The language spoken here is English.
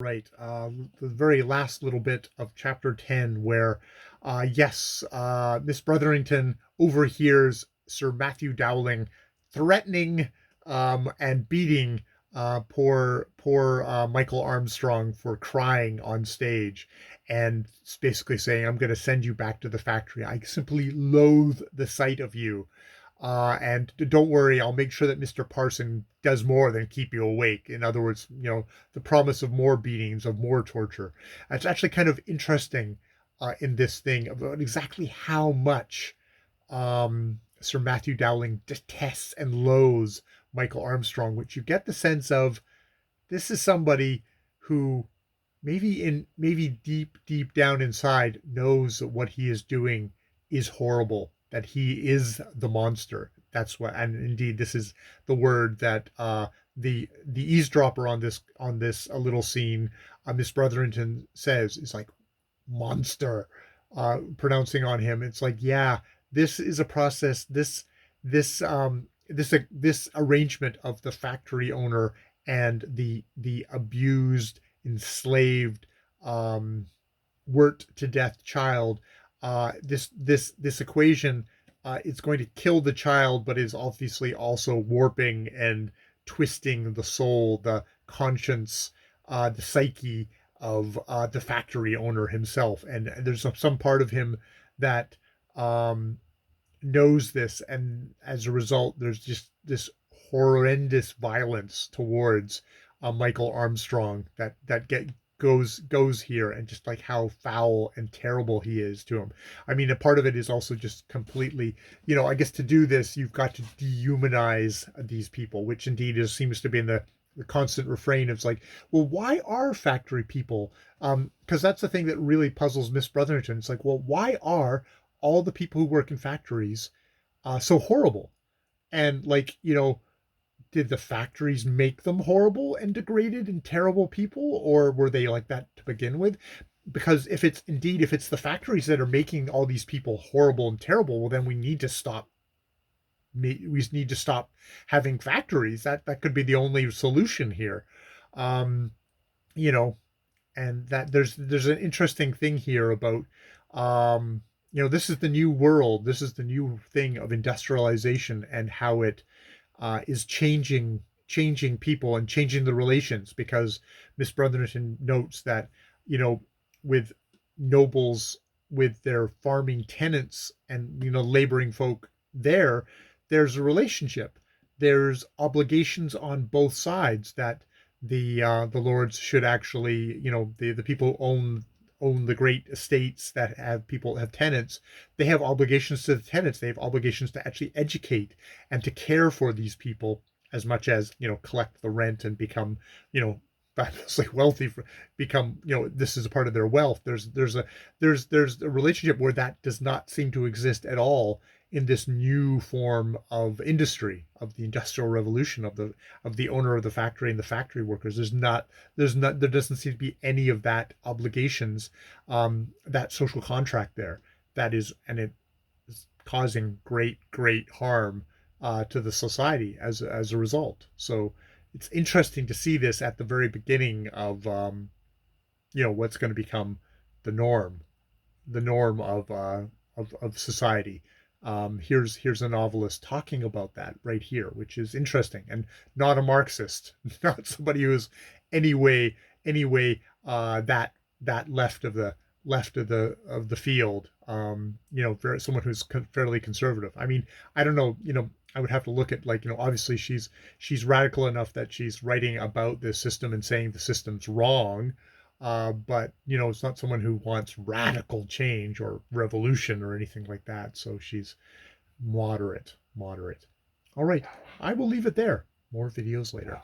Right. The very last little bit of chapter 10, where, yes, Miss Brotherington overhears Sir Matthew Dowling threatening and beating poor Michael Armstrong for crying on stage, and basically saying, "I'm going to send you back to the factory. I simply loathe the sight of you." And don't worry, I'll make sure that Mr. Parson does more than keep you awake. In other words, the promise of more beatings, of more torture. It's actually kind of interesting in this thing about exactly how much Sir Matthew Dowling detests and loathes Michael Armstrong, which you get the sense of this is somebody who maybe deep down inside knows that what he is doing is horrible, that he is the monster. That's what, and indeed this is the word that the eavesdropper on this little scene, Miss Brotherington says, is like monster, pronouncing on him. It's like, yeah, this is a process. This arrangement of the factory owner and the abused, enslaved, um, worked to death child. This equation, it's going to kill the child, but is obviously also warping and twisting the soul, the conscience, the psyche of the factory owner himself. And there's some part of him that um, knows this, and as a result, there's just this horrendous violence towards Michael Armstrong that goes here, and just like how foul and terrible he is to him. I mean, a part of it is also just completely, I guess to do this, you've got to dehumanize these people, which indeed seems to be in the constant refrain. It's like, well, why are factory people? Because that's the thing that really puzzles Miss Brotherton. It's like, well, why are all the people who work in factories so horrible? And like, did the factories make them horrible and degraded and terrible people, or were they like that to begin with? Because if it's the factories that are making all these people horrible and terrible, well, then we need to stop having factories. That could be the only solution here. Um, you know, and that there's an interesting thing here about this is the new world, this is the new thing of industrialization, and how it is changing people and changing the relations, because Miss Brotherton notes that, with nobles, with their farming tenants and laboring folk there's a relationship, there's obligations on both sides, that the lords should actually, the people who own the great estates that have tenants, they have obligations to the tenants, they have obligations to actually educate and to care for these people, as much as collect the rent and become fabulously wealthy, become, this is a part of their wealth. There's a relationship where that does not seem to exist at all in this new form of industry, of the industrial revolution, of the owner of the factory and the factory workers. There doesn't seem to be any of that obligations, that social contract there. That is, and it is causing great harm to the society as a result. So it's interesting to see this at the very beginning of what's going to become the norm, of society. Here's a novelist talking about that right here, which is interesting, and not a Marxist, not somebody who's anyway that left of the field. Someone who's fairly conservative. I mean, I don't know. I would have to look at, like, obviously she's radical enough that she's writing about this system and saying the system's wrong. But it's not someone who wants radical change or revolution or anything like that. So she's moderate. All right. I will leave it there. More videos later.